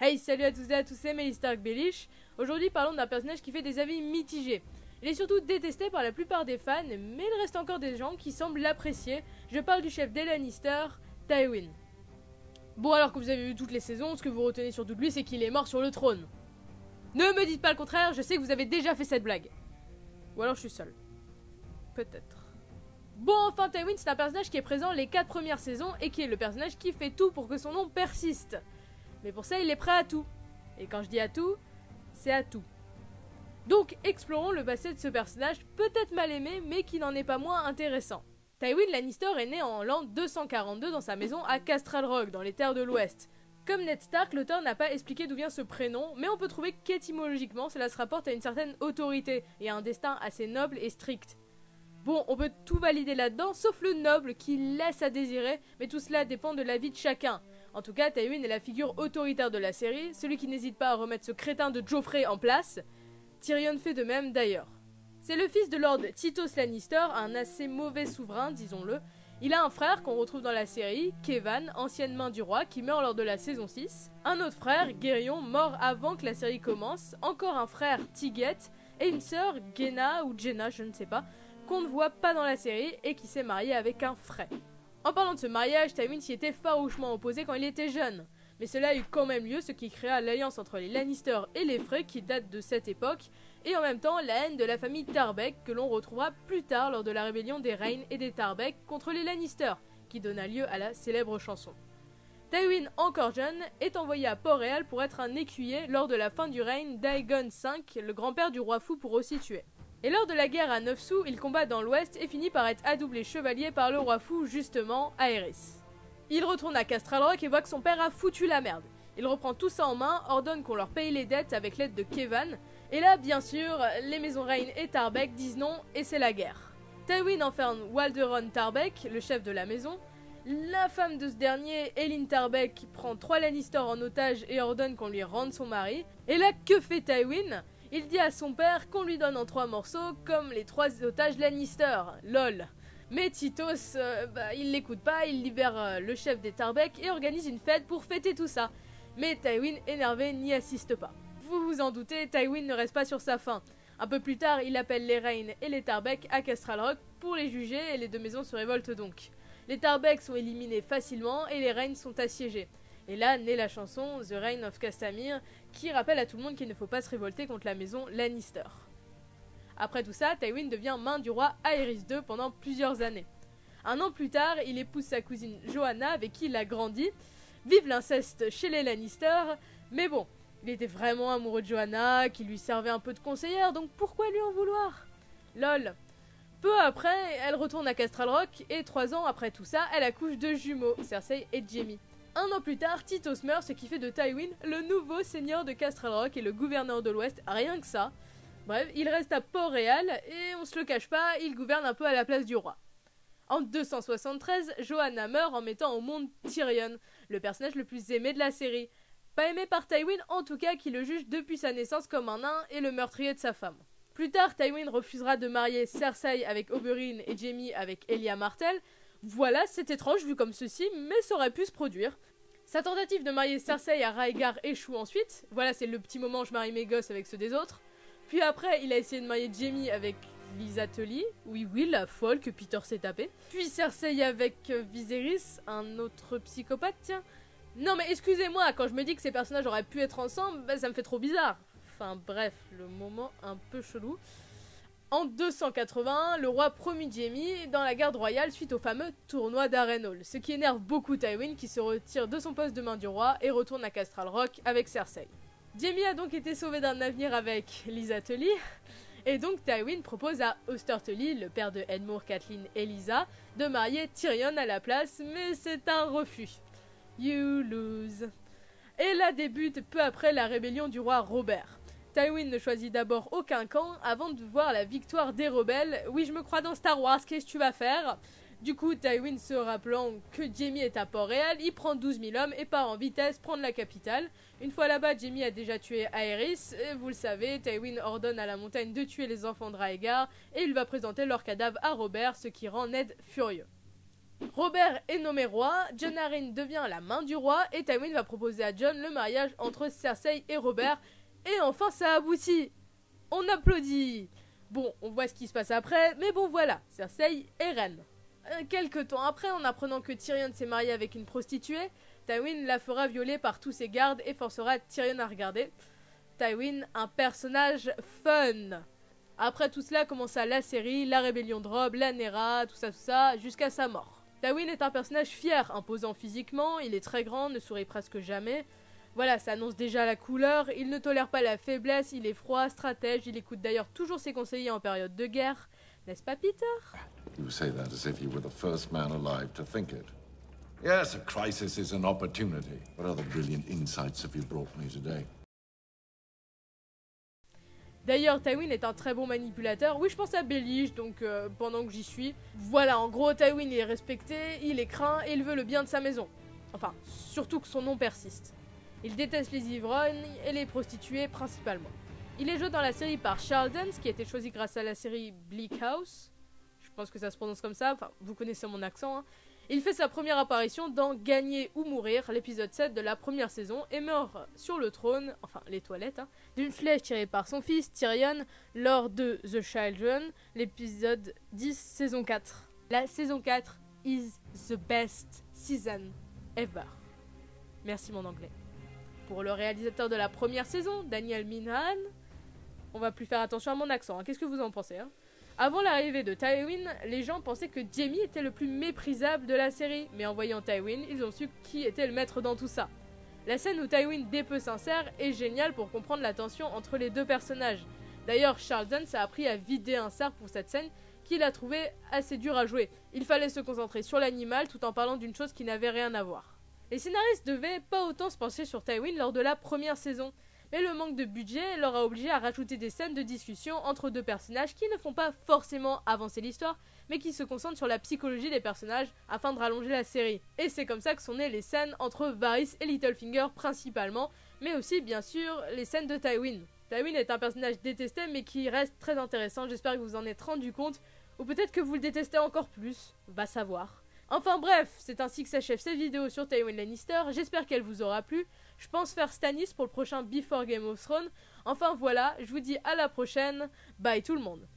Hey, salut à tous et à tous, c'est Melly Stark Bellish. Aujourd'hui, parlons d'un personnage qui fait des avis mitigés. Il est surtout détesté par la plupart des fans, mais il reste encore des gens qui semblent l'apprécier. Je parle du chef des Lannister, Tywin. Bon, alors que vous avez vu toutes les saisons, ce que vous retenez surtout de lui, c'est qu'il est mort sur le trône. Ne me dites pas le contraire, je sais que vous avez déjà fait cette blague. Ou alors je suis seule. Peut-être. Bon, enfin, Tywin, c'est un personnage qui est présent les 4 premières saisons et qui est le personnage qui fait tout pour que son nom persiste. Mais pour ça, il est prêt à tout. Et quand je dis à tout, c'est à tout. Donc, explorons le passé de ce personnage, peut-être mal aimé, mais qui n'en est pas moins intéressant. Tywin Lannister est né en l'an 242 dans sa maison à Castral Rock, dans les terres de l'Ouest. Comme Ned Stark, l'auteur n'a pas expliqué d'où vient ce prénom, mais on peut trouver qu'étymologiquement, cela se rapporte à une certaine autorité et à un destin assez noble et strict. Bon, on peut tout valider là-dedans, sauf le noble qui laisse à désirer, mais tout cela dépend de l'avis de chacun. En tout cas, Tywin est la figure autoritaire de la série, celui qui n'hésite pas à remettre ce crétin de Joffrey en place. Tyrion fait de même d'ailleurs. C'est le fils de Lord Tytos Lannister, un assez mauvais souverain, disons-le. Il a un frère qu'on retrouve dans la série, Kevan, ancienne main du roi, qui meurt lors de la saison 6. Un autre frère, Gerion, mort avant que la série commence. Encore un frère, Tiget, et une sœur, Genna ou Jenna, je ne sais pas, qu'on ne voit pas dans la série et qui s'est mariée avec un Frey. En parlant de ce mariage, Tywin s'y était farouchement opposé quand il était jeune. Mais cela a eu quand même lieu, ce qui créa l'alliance entre les Lannister et les Frey qui date de cette époque, et en même temps la haine de la famille Tarbeck que l'on retrouvera plus tard lors de la rébellion des Reynes et des Tarbeck contre les Lannister, qui donna lieu à la célèbre chanson. Tywin, encore jeune, est envoyé à Port-Réal pour être un écuyer lors de la fin du règne d'Aegon V, le grand-père du roi fou pour resituer. Et lors de la guerre à 9 sous, il combat dans l'ouest et finit par être adoublé chevalier par le roi fou, justement, Aerys. Il retourne à Castral Rock et voit que son père a foutu la merde. Il reprend tout ça en main, ordonne qu'on leur paye les dettes avec l'aide de Kevan, et là, bien sûr, les maisons Reyne et Tarbeck disent non, et c'est la guerre. Tywin enferme Walderon Tarbeck, le chef de la maison. La femme de ce dernier, Elyn Tarbeck, prend 3 Lannister en otage et ordonne qu'on lui rende son mari. Et là, que fait Tywin ? Il dit à son père qu'on lui donne en 3 morceaux, comme les 3 otages Lannister. Lol. Mais Tytos, il l'écoute pas, il libère le chef des Tarbeck et organise une fête pour fêter tout ça. Mais Tywin, énervé, n'y assiste pas. Vous vous en doutez, Tywin ne reste pas sur sa faim. Un peu plus tard, il appelle les Reynes et les Tarbeck à Castral Rock pour les juger et les 2 maisons se révoltent donc. Les Tarbeck sont éliminés facilement et les Reynes sont assiégés. Et là naît la chanson The Reign of Castamere qui rappelle à tout le monde qu'il ne faut pas se révolter contre la maison Lannister. Après tout ça, Tywin devient main du roi Aerys II pendant plusieurs années. Un an plus tard, il épouse sa cousine Joanna avec qui il a grandi. Vive l'inceste chez les Lannister, mais bon, il était vraiment amoureux de Joanna, qui lui servait un peu de conseillère, donc pourquoi lui en vouloir ? Lol. Peu après, elle retourne à Castral Rock et 3 ans après tout ça, elle accouche de jumeaux, Cersei et Jaime. Un an plus tard, Tytos meurt, ce qui fait de Tywin le nouveau seigneur de Castral Rock et le gouverneur de l'Ouest, rien que ça. Bref, il reste à Port-Réal et on se le cache pas, il gouverne un peu à la place du roi. En 273, Joanna meurt en mettant au monde Tyrion, le personnage le plus aimé de la série. Pas aimé par Tywin, en tout cas qui le juge depuis sa naissance comme un nain et le meurtrier de sa femme. Plus tard, Tywin refusera de marier Cersei avec Oberyn et Jaime avec Elia Martell. Voilà, c'est étrange vu comme ceci, mais ça aurait pu se produire. Sa tentative de marier Cersei à Rhaegar échoue ensuite. Voilà, c'est le petit moment je marie mes gosses avec ceux des autres. Puis après, il a essayé de marier Jaime avec Lysa Tully. Oui, la folle que Peter s'est tapée. Puis Cersei avec Viserys, un autre psychopathe, tiens. Non mais excusez-moi, quand je me dis que ces personnages auraient pu être ensemble, ça me fait trop bizarre. Enfin bref, le moment un peu chelou. En 281, le roi promut Jaime dans la garde royale suite au fameux tournoi d'Harrenhal, ce qui énerve beaucoup Tywin qui se retire de son poste de main du roi et retourne à Castral Rock avec Cersei. Jaime a donc été sauvé d'un avenir avec Lysa Tully, et donc Tywin propose à Hoster Tully, le père de Edmure, Catelyn et Lysa, de marier Tyrion à la place, mais c'est un refus. You lose. Et là débute peu après la rébellion du roi Robert. Tywin ne choisit d'abord aucun camp avant de voir la victoire des rebelles. Oui, je me crois dans Star Wars, qu'est-ce que tu vas faire ? Du coup, Tywin se rappelant que Jaime est à Port-Réal, il prend 12 000 hommes et part en vitesse prendre la capitale. Une fois là-bas, Jaime a déjà tué Aerys, et vous le savez, Tywin ordonne à la montagne de tuer les enfants de Rhaegar, et il va présenter leur cadavre à Robert, ce qui rend Ned furieux. Robert est nommé roi, Jon Arryn devient la main du roi et Tywin va proposer à Jon le mariage entre Cersei et Robert. Et enfin ça aboutit. On applaudit. Bon, on voit ce qui se passe après, mais bon voilà, Cersei est reine. Quelque temps après, en apprenant que Tyrion s'est marié avec une prostituée, Tywin la fera violer par tous ses gardes et forcera Tyrion à regarder. Tywin, un personnage fun. Après tout cela commença la série, la rébellion de Robb, la Nera, tout ça, jusqu'à sa mort. Tywin est un personnage fier, imposant physiquement, il est très grand, ne sourit presque jamais. Voilà, ça annonce déjà la couleur, il ne tolère pas la faiblesse, il est froid, stratège, il écoute d'ailleurs toujours ses conseillers en période de guerre. N'est-ce pas, Peter? You say that as if you were the first man alive to think it. Yes, a crisis is an opportunity. What other brilliant insights have you brought me today? D'ailleurs, Tywin est un très bon manipulateur. Oui, je pense à Baelish, donc pendant que j'y suis. Voilà, en gros, Tywin est respecté, il est craint et il veut le bien de sa maison. Enfin, surtout que son nom persiste. Il déteste les ivrognes et les prostituées principalement. Il est joué dans la série par Charles Dance, qui a été choisi grâce à la série Bleak House. Je pense que ça se prononce comme ça, enfin, vous connaissez mon accent. Hein. Il fait sa première apparition dans Gagner ou Mourir, l'épisode 7 de la première saison, et meurt sur le trône, enfin les toilettes, hein, d'une flèche tirée par son fils Tyrion lors de The Children, l'épisode 10, saison 4. La saison 4 is the best season ever. Merci mon anglais. Pour le réalisateur de la première saison, Daniel Minahan, on va plus faire attention à mon accent, hein. Qu'est-ce que vous en pensez hein? Avant l'arrivée de Tywin, les gens pensaient que Jaime était le plus méprisable de la série, mais en voyant Tywin, ils ont su qui était le maître dans tout ça. La scène où Tywin dépeut sincère est géniale pour comprendre la tension entre les deux personnages. D'ailleurs, Charles Dance a appris à vider un cerf pour cette scène qu'il a trouvé assez dur à jouer. Il fallait se concentrer sur l'animal tout en parlant d'une chose qui n'avait rien à voir. Les scénaristes devaient pas autant se pencher sur Tywin lors de la première saison. Mais le manque de budget leur a obligé à rajouter des scènes de discussion entre deux personnages qui ne font pas forcément avancer l'histoire, mais qui se concentrent sur la psychologie des personnages afin de rallonger la série. Et c'est comme ça que sont nées les scènes entre Varys et Littlefinger principalement, mais aussi bien sûr les scènes de Tywin. Tywin est un personnage détesté mais qui reste très intéressant, j'espère que vous en êtes rendu compte, ou peut-être que vous le détestez encore plus, va savoir. Enfin bref, c'est ainsi que s'achève cette vidéo sur Tywin Lannister, j'espère qu'elle vous aura plu. Je pense faire Stannis pour le prochain Before Game of Thrones. Enfin voilà, je vous dis à la prochaine, bye tout le monde.